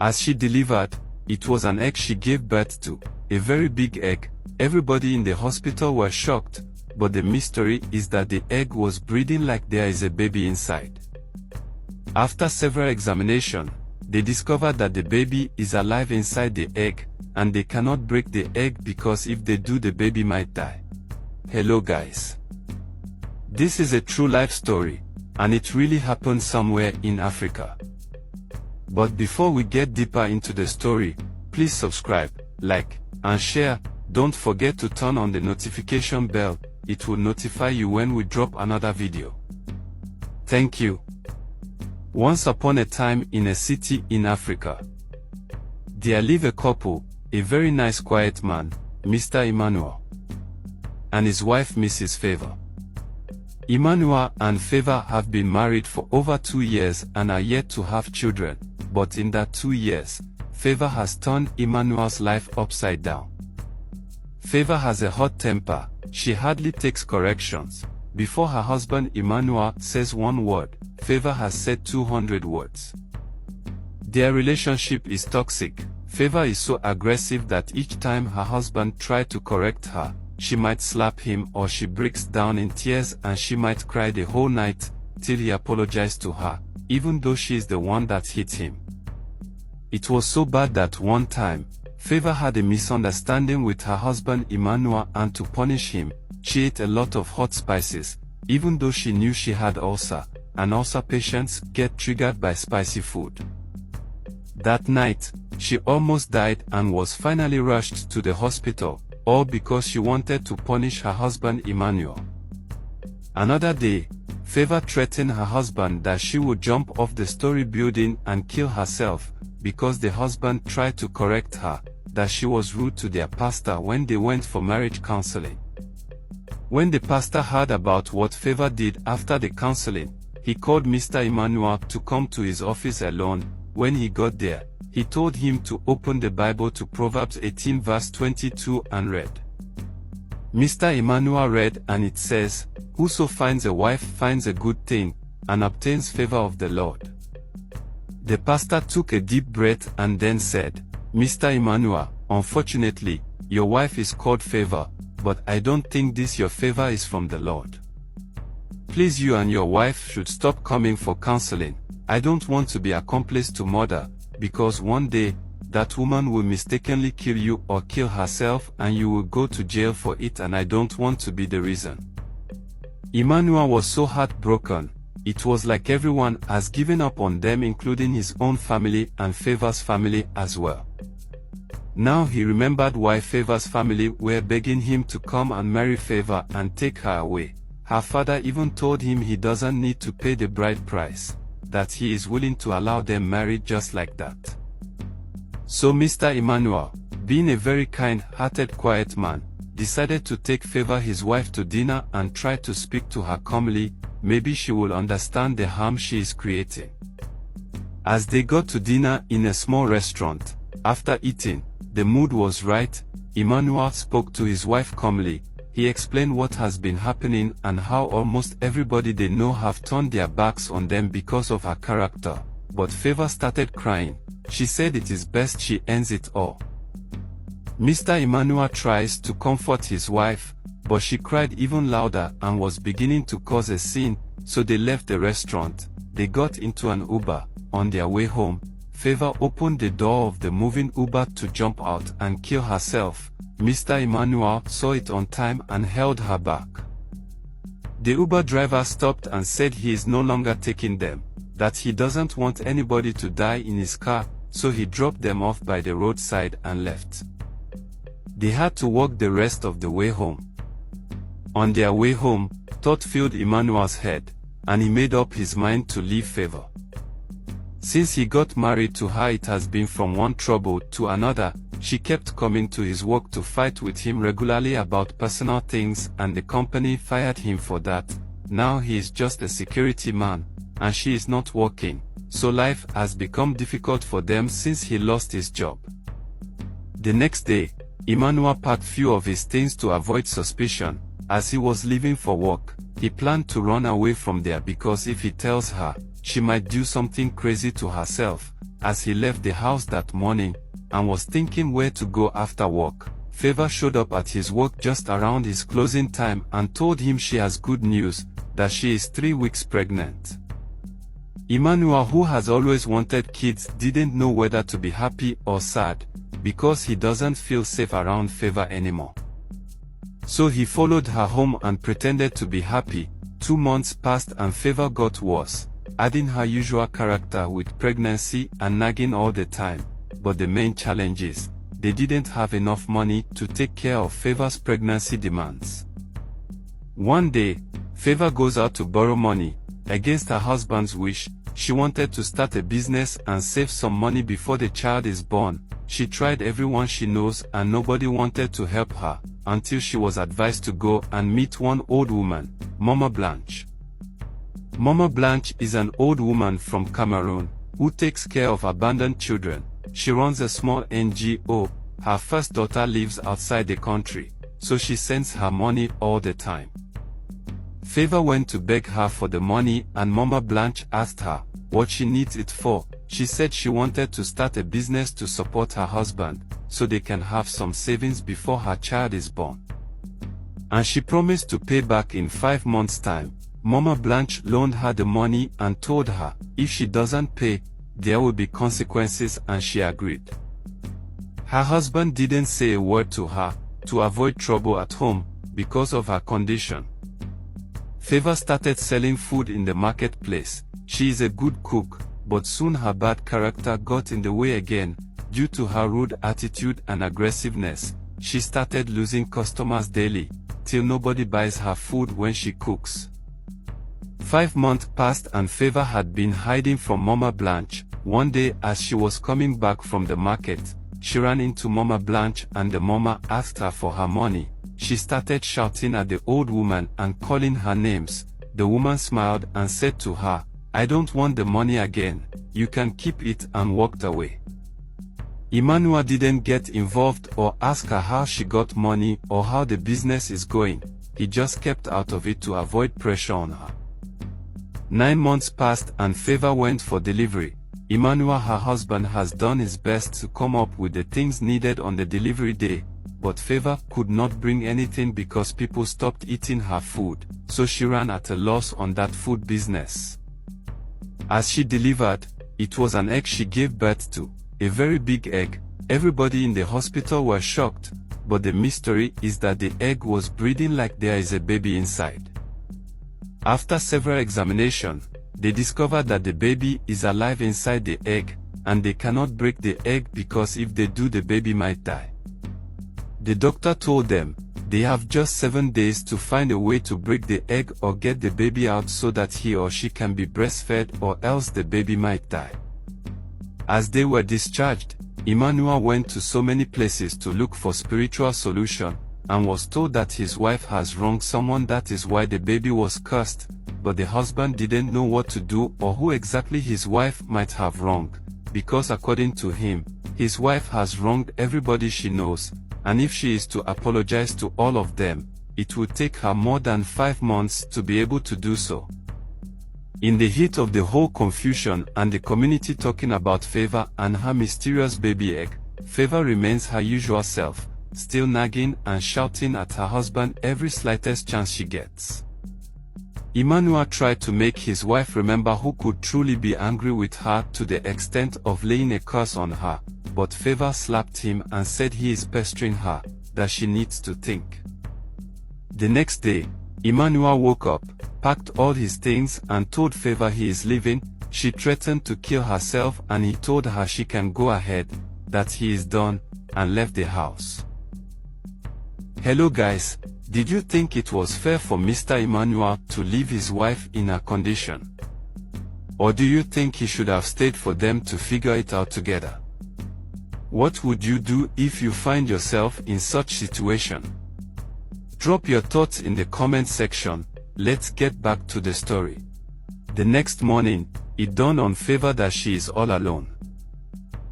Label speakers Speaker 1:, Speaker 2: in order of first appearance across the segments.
Speaker 1: As she delivered, it was an egg she gave birth to, a very big egg. Everybody in the hospital were shocked, but the mystery is that the egg was breathing like there is a baby inside. After several examinations, they discovered that the baby is alive inside the egg, and they cannot break the egg because if they do, the baby might die. Hello guys. This is a true life story, and it really happened somewhere in Africa. But before we get deeper into the story, please subscribe, like, and share. Don't forget to turn on the notification bell, it will notify you when we drop another video. Thank you. Once upon a time in a city in Africa, there lived a couple, a very nice quiet man, Mr. Emmanuel, and his wife Mrs. Favor. Emmanuel and Favor have been married for over 2 years and are yet to have children, but in that 2 years, Favor has turned Emmanuel's life upside down. Favor has a hot temper, she hardly takes corrections. Before her husband Emmanuel says one word, Favor has said 200 words. Their relationship is toxic. Favor is so aggressive that each time her husband tries to correct her, she might slap him or she breaks down in tears and she might cry the whole night, till he apologizes to her, even though she is the one that hit him. It was so bad that one time, Favor had a misunderstanding with her husband Emmanuel, and to punish him, she ate a lot of hot spices, even though she knew she had ulcer, and ulcer patients get triggered by spicy food. That night, she almost died and was finally rushed to the hospital, all because she wanted to punish her husband Emmanuel. Another day, Favor threatened her husband that she would jump off the story building and kill herself, because the husband tried to correct her, that she was rude to their pastor when they went for marriage counseling. When the pastor heard about what Favor did after the counseling, he called Mr. Emmanuel to come to his office alone. When he got there, he told him to open the Bible to Proverbs 18 verse 22 and read. Mr. Emmanuel read, and it says, "Whoso finds a wife finds a good thing, and obtains favor of the Lord." The pastor took a deep breath and then said, "Mr. Emmanuel, unfortunately, your wife is called Favor, but I don't think this your favor is from the Lord. Please, you and your wife should stop coming for counseling. I don't want to be accomplice to murder, because one day, that woman will mistakenly kill you or kill herself and you will go to jail for it, and I don't want to be the reason." Emmanuel was so heartbroken. It was like everyone has given up on them, including his own family and Favor's family as well. Now he remembered why Favor's family were begging him to come and marry Favor and take her away. Her father even told him he doesn't need to pay the bride price, that he is willing to allow them marry just like that. So Mr. Emmanuel, being a very kind-hearted quiet man, decided to take Favor, his wife, to dinner and try to speak to her calmly. Maybe she will understand the harm she is creating. As they got to dinner in a small restaurant, after eating, the mood was right. Emmanuel spoke to his wife calmly. He explained what has been happening and how almost everybody they know have turned their backs on them because of her character. But Favor started crying. She said it is best she ends it all. Mr. Emmanuel tries to comfort his wife, but she cried even louder and was beginning to cause a scene, so they left the restaurant. They got into an Uber. On their way home, Favor opened the door of the moving Uber to jump out and kill herself. Mr. Emmanuel saw it on time and held her back. The Uber driver stopped and said he is no longer taking them, that he doesn't want anybody to die in his car, so he dropped them off by the roadside and left. They had to walk the rest of the way home. On their way home, thought filled Emmanuel's head, and he made up his mind to leave Favor. Since he got married to her, it has been from one trouble to another. She kept coming to his work to fight with him regularly about personal things, and the company fired him for that. Now he is just a security man, and she is not working, so life has become difficult for them since he lost his job. The next day, Emmanuel packed few of his things to avoid suspicion. As he was leaving for work, he planned to run away from there because if he tells her, she might do something crazy to herself, as he left the house that morning, and was thinking where to go after work, Favor showed up at his work just around his closing time and told him she has good news, that she is 3 weeks pregnant. Emmanuel, who has always wanted kids, didn't know whether to be happy or sad, because he doesn't feel safe around Favor anymore. So he followed her home and pretended to be happy. 2 months passed and Favor got worse, adding her usual character with pregnancy and nagging all the time. But the main challenge is, they didn't have enough money to take care of Favor's pregnancy demands. One day, Favor goes out to borrow money. Against her husband's wish, she wanted to start a business and save some money before the child is born. She tried everyone she knows and nobody wanted to help her, until she was advised to go and meet one old woman, Mama Blanche. Mama Blanche is an old woman from Cameroon, who takes care of abandoned children. She runs a small NGO. Her first daughter lives outside the country, so she sends her money all the time. Favor went to beg her for the money and Mama Blanche asked her what she needs it for. She said she wanted to start a business to support her husband, so they can have some savings before her child is born. And she promised to pay back in 5 months' time. Mama Blanche loaned her the money and told her, if she doesn't pay, there will be consequences, and she agreed. Her husband didn't say a word to her, to avoid trouble at home, because of her condition. Favor started selling food in the marketplace. She is a good cook, but soon her bad character got in the way again. Due to her rude attitude and aggressiveness, she started losing customers daily, till nobody buys her food when she cooks. 5 months passed and Favor had been hiding from Mama Blanche. One day, as she was coming back from the market, she ran into Mama Blanche and the mama asked her for her money. She started shouting at the old woman and calling her names. The woman smiled and said to her, "I don't want the money again, you can keep it," and walked away. Emmanuel didn't get involved or ask her how she got money or how the business is going. He just kept out of it to avoid pressure on her. 9 months passed and Favor went for delivery. Emmanuel, her husband, has done his best to come up with the things needed on the delivery day, but Favor could not bring anything because people stopped eating her food, so she ran at a loss on that food business. As she delivered, it was an egg she gave birth to, a very big egg. Everybody in the hospital were shocked, but the mystery is that the egg was breathing like there is a baby inside. After several examinations, they discovered that the baby is alive inside the egg, and they cannot break the egg because if they do, the baby might die. The doctor told them, they have just 7 days to find a way to break the egg or get the baby out so that he or she can be breastfed, or else the baby might die. As they were discharged, Emmanuel went to so many places to look for spiritual solution, and was told that his wife has wronged someone, that is why the baby was cursed, but the husband didn't know what to do or who exactly his wife might have wronged, because according to him, his wife has wronged everybody she knows, and if she is to apologize to all of them, it would take her more than 5 months to be able to do so. In the heat of the whole confusion and the community talking about Favor and her mysterious baby egg, Favor remains her usual self, still nagging and shouting at her husband every slightest chance she gets. Emmanuel tried to make his wife remember who could truly be angry with her to the extent of laying a curse on her, but Favor slapped him and said he is pestering her, that she needs to think. The next day, Emmanuel woke up, packed all his things and told Favor he is leaving. She threatened to kill herself and he told her she can go ahead, that he is done, and left the house. Hello guys, did you think it was fair for Mr. Emmanuel to leave his wife in her condition? Or do you think he should have stayed for them to figure it out together? What would you do if you find yourself in such situation? Drop your thoughts in the comment section. Let's get back to the story. The next morning, it dawned on Favor that she is all alone.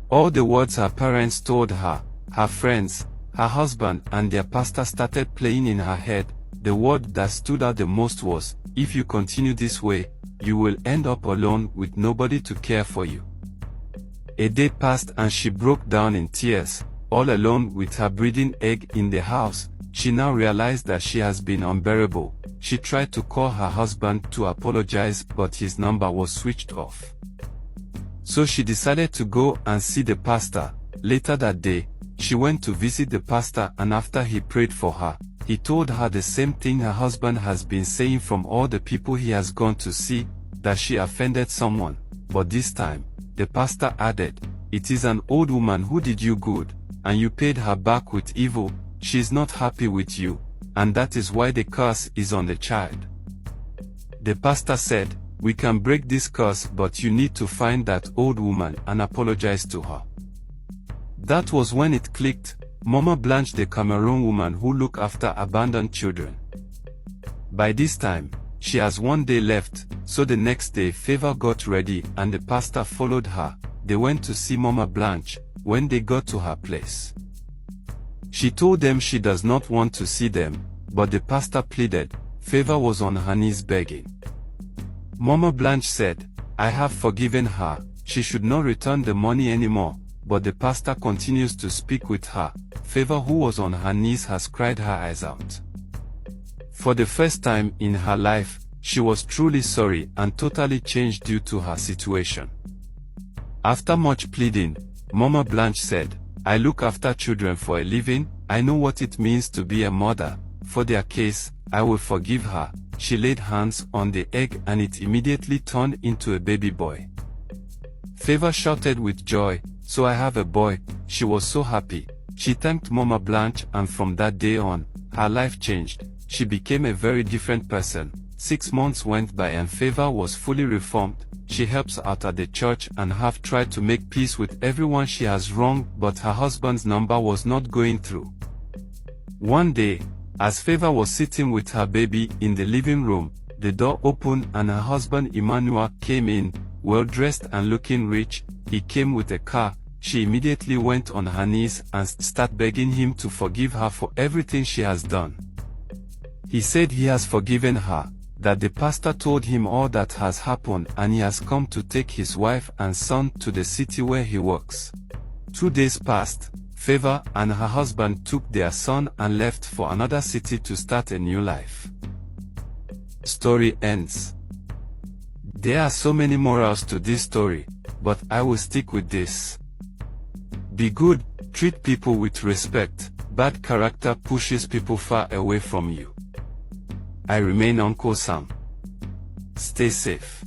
Speaker 1: All the words her parents told her, her friends, her husband and their pastor started playing in her head. The word that stood out the most was, "If you continue this way, you will end up alone with nobody to care for you." A day passed and she broke down in tears. All alone with her breeding egg in the house, she now realized that she has been unbearable. She tried to call her husband to apologize, but his number was switched off. So she decided to go and see the pastor. Later that day, she went to visit the pastor, and after he prayed for her, he told her the same thing her husband has been saying from all the people he has gone to see, that she offended someone. But this time, the pastor added, "It is an old woman who did you good, and you paid her back with evil. She is not happy with you, and that is why the curse is on the child." The pastor said, "We can break this curse, but you need to find that old woman and apologize to her." That was when it clicked. Mama Blanche, the Cameroon woman who looked after abandoned children. By this time, she has one day left, so the next day Favor got ready and the pastor followed her. They went to see Mama Blanche. When they got to her place, she told them she does not want to see them, but the pastor pleaded. Favor was on her knees begging. Mama Blanche said, "I have forgiven her, she should not return the money anymore," but the pastor continues to speak with her. Favor, who was on her knees, has cried her eyes out. For the first time in her life, she was truly sorry and totally changed due to her situation. After much pleading, Mama Blanche said, "I look after children for a living, I know what it means to be a mother. For their case, I will forgive her." She laid hands on the egg and it immediately turned into a baby boy. Favor shouted with joy, "So I have a boy." She was so happy. She thanked Mama Blanche, and from that day on, her life changed. She became a very different person. 6 months went by and Favor was fully reformed. She helps out at the church and have tried to make peace with everyone she has wronged, but her husband's number was not going through. One day, as Favor was sitting with her baby in the living room, the door opened and her husband Emmanuel came in, well dressed and looking rich. He came with a car. She immediately went on her knees and started begging him to forgive her for everything she has done. He said he has forgiven her, that the pastor told him all that has happened, and he has come to take his wife and son to the city where he works. 2 days passed. Favor and her husband took their son and left for another city to start a new life. Story ends. There are so many morals to this story, but I will stick with this. Be good, treat people with respect. Bad character pushes people far away from you. I remain Uncle Sam. Stay safe.